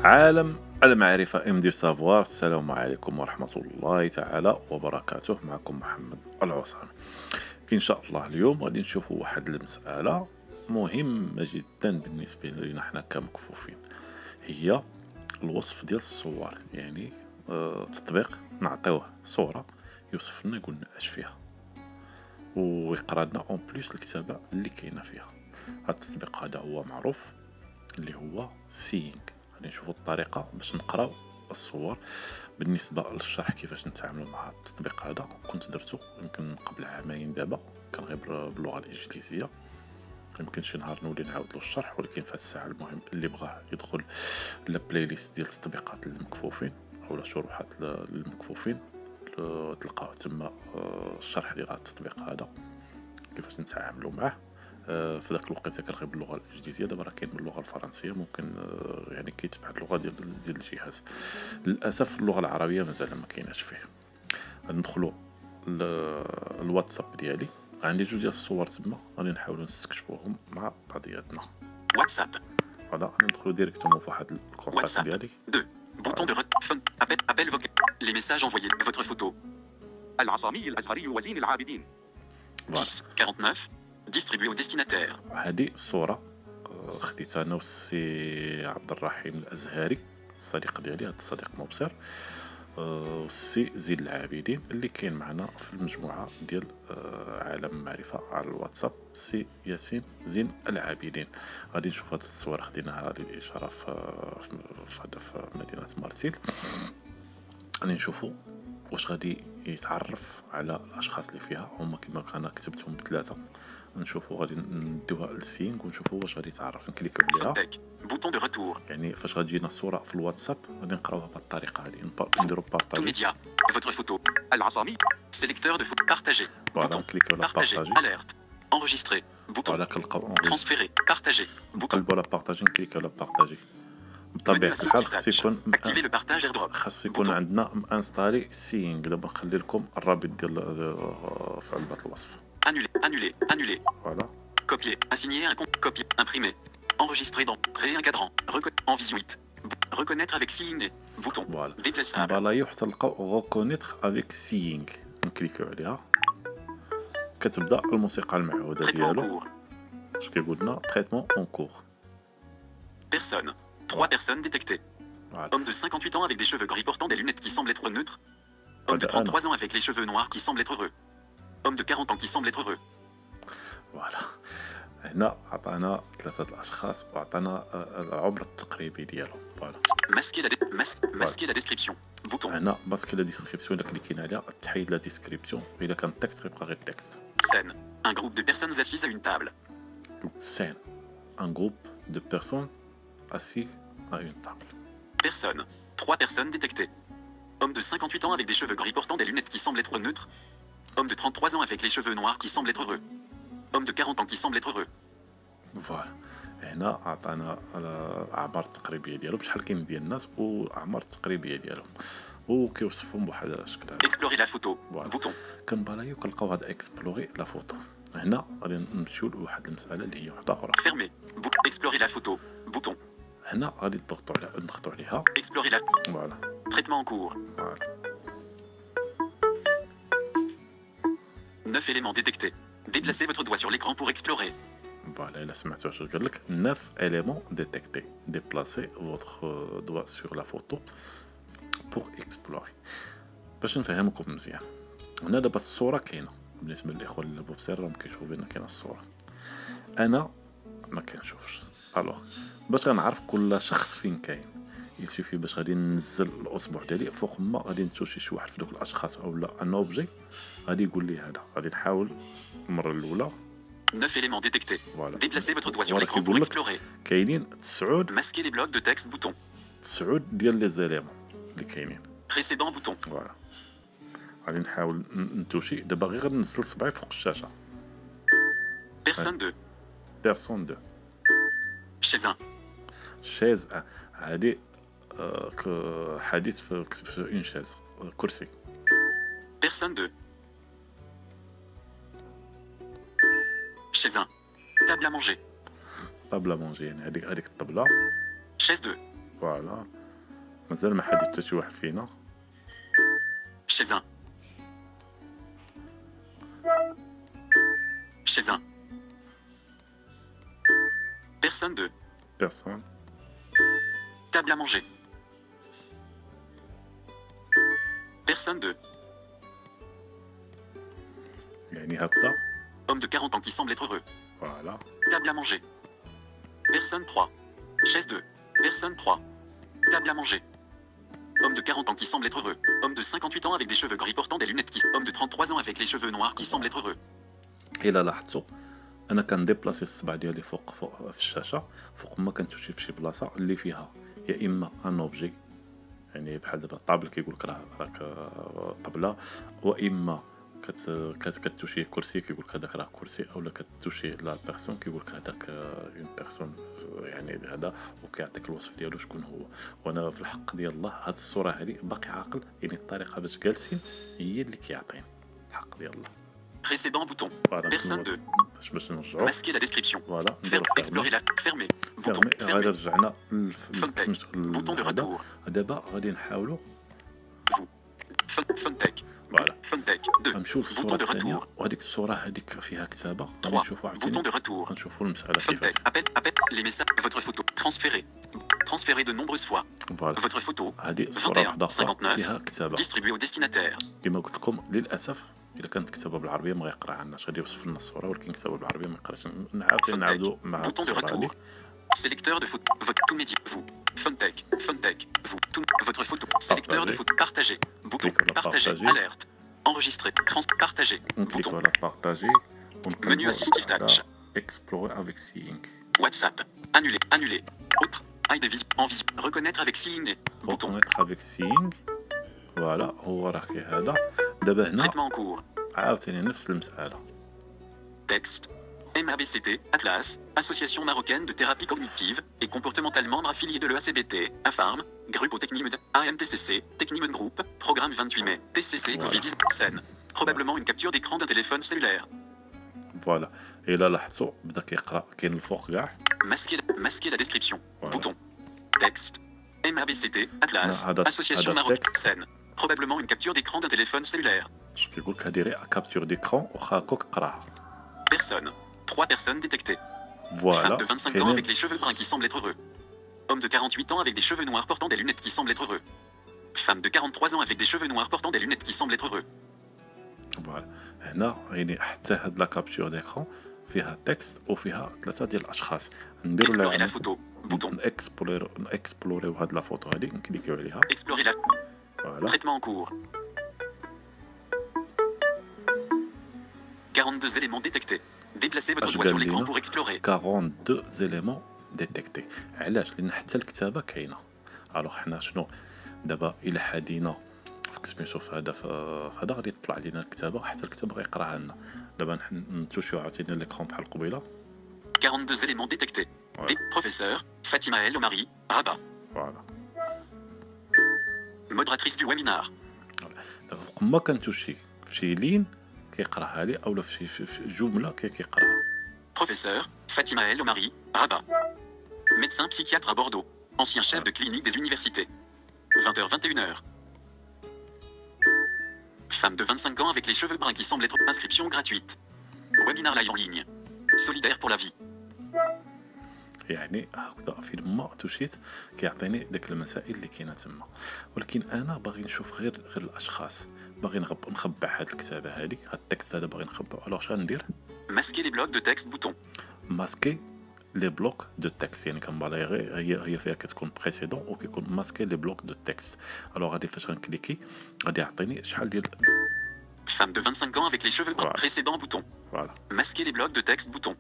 عالم المعرفة ام دي سافوار. السلام عليكم ورحمة الله تعالى وبركاته. معكم محمد العوصاني. ان شاء الله اليوم غادي نشوفوا واحد المسألة مهمة جدا بالنسبة لنا حنا كمكفوفين، هي الوصف ديال الصور. يعني تطبيق نعطيوه صورة يوصف لنا يقول لنا اش فيها ويقرا لنا اون بليس الكتابة اللي كاينه فيها. هذا التطبيق هذا هو معروف اللي هو سينغ. غادي نشوفوا الطريقه باش نقراو الصور. بالنسبه للشرح كيفاش نتعاملوا مع التطبيق هذا كنت درته يمكن قبل عامين، دابا كان غير باللغه الانجليزيه، يمكن شي نهار نولي نعاود له الشرح، ولكن في هذه الساعه المهم اللي بغاه يدخل للبلاي ليست ديال التطبيقات للمكفوفين او شروحات للمكفوفين تلقاو تما الشرح ديال هذا التطبيق هذا كيفاش نتعاملوا معه. في ذاك الوقت كان غير باللغه الانجليزيه، دابا راه كاين باللغه الفرنسيه، ممكن يعني كيتبع اللغه ديال الجهاز. للاسف اللغه العربيه مازال ما كايناش فيه. ندخلوا الواتساب ديالي، عندي جوج ديال الصور تما غادي نحاولوا نستكشفوهم مع بعضياتنا. واتساب فوالا ندخلوا ديريكتومون في واحد الكونتاكت ديالي. 2 bouton de appel vocal les messages envoyés votre photo العصامي الازهري وزين العابدين 10 49 distribué au destinataire. هذه الصوره خديتها انا والسي عبد الرحيم الازهري الصديق ديالي، هذا الصديق مبصر، والسي زين العابدين اللي كاين معنا في المجموعه ديال عالم المعرفه على الواتساب، سي ياسين زين العابدين. غادي نشوف هذه الصور خديناها للاشاره في مدينه مارتيل. غادي نشوفوا واش غادي يتعرف على الاشخاص اللي فيها، هما كما انا كتبتهم بثلاثه. نشوفوا غادي نديوها للسينغ ونشوفوا واش غادي يتعرف. نكليكو عليها bouton de retour. يعني فاش غتجينا الصوره في الواتساب غادي نقراوها بهذه الطريقه هذه، نديروا Tout بارطاجي. média votre photo العصامي sélecteur de photo partager فوالا bouton نكليكو على partager بارطاجي. alerte enregistrer bouton فوالا كنلقاو transférer partager bouton نقلبوا على بارطاجي، نكليكو على بارطاجي. بطبيعه الحال خص يكون activer le partage airdrop خاص يكون عندنا مانستالي سينغ. دابا نخلي لكم الرابط ديال في علبه الوصف. annuler فوالا copier assigner un compte copier imprimer enregistrer dans créer un cadran en visuite reconnaître avec signé bouton فوالا déplaçable نبالايو حتى نلقاو غوكونيتر افيك سينغ، نكليكو عليها. كتبدا الموسيقى المعهوده traitement en ديالو. cours اش كيقول لنا؟ تريتمون اون كور. personne 3 personnes détectées. فوالا Homme de 58 ans avec des cheveux gris portant des lunettes qui semblent être neutres. Homme de 33 ans avec les cheveux noirs qui semble être heureux. Homme de 40 ans qui semble être heureux. فوالا هنا عطانا ثلاثه الاشخاص وعطانا العمر التقريبي ديالهم. فوالا Masquer la description. Bouton. هنا ماسك لا ديسكريبسيون اللي كليكينا عليها تحيد لا ديسكريبسيون، الا كان التكست غيبقى غير التكست. Scène. Un groupe de personnes assises à une table. Scène. Un groupe de personnes assises à une table. Personne. 3 personnes détectées. Homme de 58 ans avec des cheveux gris portant des lunettes qui semblent être neutres. Homme de 33 ans avec les cheveux noirs qui semble être heureux. Homme de 40 ans qui semble être heureux. فوالا هنا عطانا الاعمار التقريبيه ديالهم، شحال كاين ديال الناس والاعمار التقريبيه ديالهم، وكيوصفهم بواحد الشكل هذا. Explorer la photo. Voilà. Bouton. كنبالايو كنلقاو هاد اكسبلوري لا فوتو. هنا غادي نمشيو لواحد المساله اللي هي وحده اخرى. Fermé. Explorer la photo. Bouton. هنا غادي نضغطوا عليها. Explorer la. فوالا Traitement en cours. فوالا 9 éléments détectés. Déplacez votre doigt sur l'écran pour explorer. فوالا الا سمعتوا اش قال لك 9 éléments détectés. Déplacez votre doigt sur la photo pour explorer. باش نفهمكم مزيان، هنا دابا الصوره كاينه بالنسبه للاخوان اللي بوبسير راهم كيشوفوا بان كاينه الصوره، انا ما كنشوفش. الوغ باش غنعرف كل شخص فين كاين يسوفي باش غادي ننزل الاصبع ديالي فوق ما غادي نتوشي شي واحد في دوك الاشخاص او لا ان اوبجي غادي يقول لي هذا. غادي نحاول المره الاولى. 9 éléments détectés. Voilà. Déplacez votre doigt sur Voilà, l'écran qui pour bloque. explorer. كاينين 9 Masquer les blocs de texte. Bouton. ديال لي زيليمون اللي كاينين. Précédent. Bouton. فوالا غادي نحاول نتوشي دابا، غير غنزل صبعي فوق الشاشه. Personne 2. بيرسون 2 Chez un. شيز هادي حديث في اون شيز كرسي. Personne 2. Chez un. Table à manger. طابله مونجي يعني هذيك الطبله. Chaise 2. فوالا مازال ما حدد حتى شي واحد فينا. Chez un. Chez un. Personne 2. بيرسون. Table à manger. Personne 2. يعني هكذا. Homme de 40 ans qui semble être heureux. فوالا. Table à manger. Personne 3. Chaise 2. Personne 3. Table à manger. Homme de 40 ans qui semble être heureux. Homme de 58 ans avec des cheveux gris portant des lunettes qui... Homme de 33 ans avec les cheveux noirs qui semble être heureux. الا لاحظتوا انا كنديبلاسي الصبع ديالي فوق في الشاشه فوق ما كنتمشي في شي بلاصه اللي فيها يا اما ان اوبجي، يعني بحال دابا الطابل كيقول لك راك طبله، واما كتوشي كرسي كيقول لك هذاك راه كرسي، اولا كتوشي لا بيرسون كيقول لك هذاك اون بيرسون، يعني هذا وكيعطيك الوصف ديالو شكون هو. وانا في الحق ديال الله هاد الصوره هذه باقي عاقل، يعني الطريقه باش جالسين هي اللي كيعطيني الحق ديال الله. Précédent bouton. Personne 2. باش نرجعوا Masquer la description. فوالا Explorer la... Fermer. Bouton. غادي Fermer. رجعنا Bouton de retour. دابا غادي نحاولوا Vous. Funtech. فوالا Funtech 2. غنمشيو Bouton للصوره de الثانيه، retour. وهذيك الصوره هذيك فيها كتابه غادي 3. نشوفوا Bouton عاوتاني de retour. غنشوفوا المساله كيفاش. Funtech. Appel. Les messages. Votre photo. Transférer. Transférer de nombreuses fois. فوالا Votre photo. هذه الصوره 21 وحده اخرى 59. فيها كتابه. Distribuer au destinataire. كما قلت لكم للاسف الا كانت كتابه بالعربيه ما غيقرا عناش، غادي يوصف لنا الصوره، ولكن كتابه بالعربيه ما يقراش. نعاودوا مع Bouton de الصوره هذه. retour. Sélecteur de photo. Votre tout média. Vous. Funtech. Vous. Tout. Votre photo. Sélecteur de photo. Partager. Bouton. Clique sur Partager. partager. Alerte. Enregistrer. Partager. ونكليكو Bouton. على بارطاجي Menu assistif touch. اكسبلوري افيك سينك. WhatsApp. Annuler. Annuler. Autre. Aide des en visite. Reconnaître avec signé. Bouton. reconnaître avec سينك. فوالا هو راه كي هذا. دابا هنا Traitement en cours. عاوتاني نفس المساله. Texte. MABCT, Atlas, Association marocaine de thérapie cognitive et comportementale membre affilié de l'EACBT, AFARM, Grupo Technimed, AMTCC, Technimed Group, Programme 28 mai, TCC, Voilà. Covid-19, scène. Probablement une capture d'écran d'un téléphone cellulaire. فوالا الا لاحظتوا بدا كيقرا كاين الفوق كاع. Masquer la description. Voilà. Bouton. Texte. MABCT, Atlas, هذا- Association هذا marocaine, texte. scène. Probablement une capture d'écran d'un téléphone cellulaire. اش كيقول لك هادي غير كابتور ديكرون واخا هكاك قراها. Personne. 3 personnes détectées. فوالا Femme de 25 ans avec les cheveux bruns qui semblent être heureux. Homme de 48 ans avec des cheveux noirs portant des lunettes qui semblent être heureux. Femme de 43 ans avec des cheveux noirs portant des lunettes qui semblent être heureux. فوالا هنا يعني حتى هاد لا كابتور ديكرون فيها تكست وفيها ثلاثه ديال الاشخاص. نديرو Explorer la لها photo. Bouton. اكسبلوريو هاد لا فوتو هادي نكليكيو عليها. Explorer la... فوالا Traitement en cours. 42 éléments détectés. Déplacez votre Parce doigt sur que l'écran Lina- pour explorer. 42 زيليمون ديتيكتي. علاش؟ لان حتى الكتابه كاينه. الوغ حنا شنو دابا الا حدينا في سميتو في هذا في هذا غادي يطلع لنا الكتابه، حتى الكتابه غيقراها لنا. دابا نتوشيو عاوتاني ليكرون بحال قبيله. 42 éléments détectés. Ouais. Professeur, Fatima El Omari, Rabat. فوالا Modératrice du webinar. دابا فوق ما كنتوشي في شي لين كيقراها لي، اولا في جمله كيقراها. Professeur, Fatima El Omari, Rabat. Médecin psychiatre à Bordeaux. Ancien chef de clinique des universités. 20h-21h. Femme de 25 ans avec les cheveux bruns qui semble être inscription gratuite. Webinar live en ligne. Solidaire pour la vie. يعني هكذا فين ما توشيت كيعطيني داك المسائل اللي كاينه تما، ولكن انا باغي نشوف غير الاشخاص، باغي نخبع هاد الكتابه هذيك، هاد التكست هذا باغي نخبعو. الوغ شنو ندير؟ Masquer les blocs de texte bouton. ماسكي لي بلوك دو تكست، يعني كنبالغي هي فيها كتكون بريسيدون وكيكون ماسكي لي بلوك دو تكست. الوغ غادي فاش غنكليكي غادي يعطيني شحال ديال. Femme de 25 ans avec les cheveux bruns. Voilà. Précédent bouton. فوالا Masquer les blocs de texte bouton.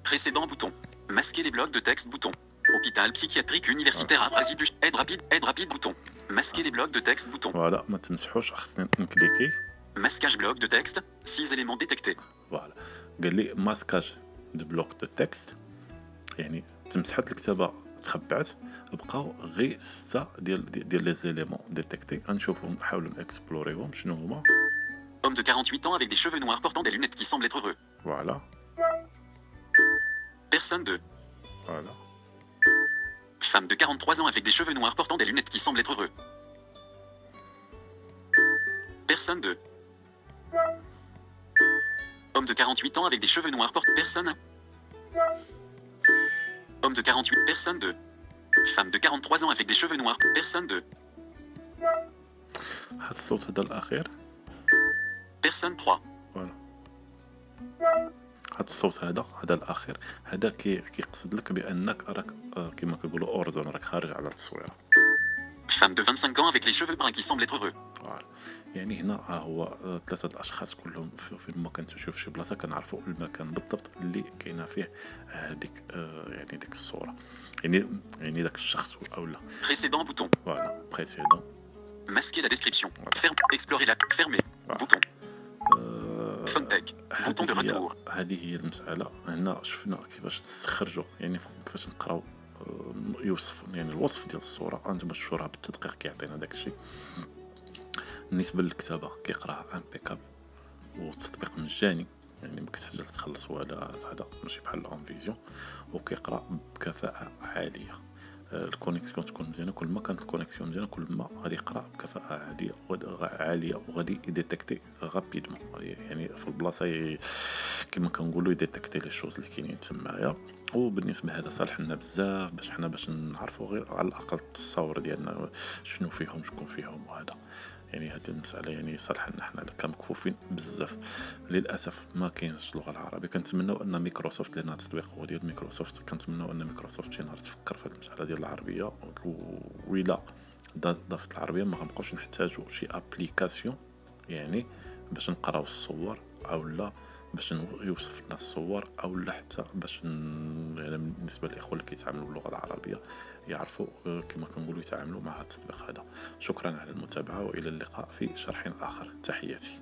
Précédent bouton. Masquer les blocs de texte bouton. Hôpital psychiatrique universitaire à Brazil. Aide rapide bouton. Masquer les blocs de texte bouton. فوالا ما تنسحوش، خصني نكليكي. Masquage bloc de texte. 6 éléments détectés. فوالا قال لي ماسكاج دو بلوك دو تكست، يعني تمسحت الكتابه تخبعت، بقاو غير 6 ديال لي زيليمون ديتيكتي. غنشوفهم نحاولوا نكسبلوريهم شنو هما. Homme de 48 ans avec des cheveux noirs portant des lunettes qui semblent être heureux. فوالا Personne 2. فوالا Femme de 43 ans avec des cheveux noirs portant des lunettes qui semble être heureux. Personne de. Homme de 48 ans avec des cheveux noirs portant. Personne. Homme de 48. Personne de. Femme de 43 ans avec des cheveux noirs. Personne de. هاد الصوت هذا الاخير Personne 3. فوالا. هاد الصوت هذا الاخير هذا كيقصد لك بانك راك كما كيقولوا اورزون، راك خارج على التصويره. Femme de 25 ans avec les cheveux bruns qui semble être heureux. فوالا. يعني هنا هو ثلاثه الاشخاص كلهم في المكان، تشوف شي بلاصه كنعرفوا المكان بالضبط اللي كاينه فيه هذيك يعني ديك الصوره، يعني داك الشخص اولا. Précédent bouton. فوالا بريسيدون. Masquer la description. Voilà. Ferme. Explorer la. Fermer. Voilà. Bouton. Fontech. Bouton de retour. هذه هي المسألة. هنا شفنا كيفاش تستخرجوا، يعني كيفاش نقراو يوصف، يعني الوصف ديال الصورة. انتم تشوفوها بالتدقيق كيعطينا داك الشيء. بالنسبة للكتابة كيقراها امبيكابل، والتطبيق مجاني، يعني ما كتحتاج تخلص ولا هذا، ماشي بحال اون فيزيون، وكيقرا بكفاءة عالية. الكونيكسيون تكون مزيانه، كل ما كانت الكونيكسيون مزيانه كل ما غادي يقرا بكفاءه عاليه وغادي يديتكتي غابيدمون، يعني في البلاصه كما كنقولوا يديتكتي لي شوز اللي كاينين تمايا. وبالنسبه هذا صالح لنا بزاف باش نعرفوا غير على الاقل التصاور ديالنا شنو فيهم شكون فيهم، وهذا يعني هذه المساله يعني صالحه لنا حنا كمكفوفين بزاف. للاسف ما كاينش اللغه العربيه. كنتمناو ان مايكروسوفت، لان التطبيق هو ديال مايكروسوفت، كنتمناو ان مايكروسوفت شي نهار تفكر في هذه المساله ديال العربيه، وإلا ضافت العربيه ما غنبقاوش نحتاجوا شي ابليكاسيون يعني باش نقراو الصور، او لا باش يوصف لنا الصور، او لا حتى باش يعني بالنسبه للاخوه اللي كيتعاملوا باللغه العربيه يعرفوا كما كنقولوا يتعاملوا مع هذا التطبيق هذا. شكرا على المتابعه، والى اللقاء في شرح اخر. تحياتي.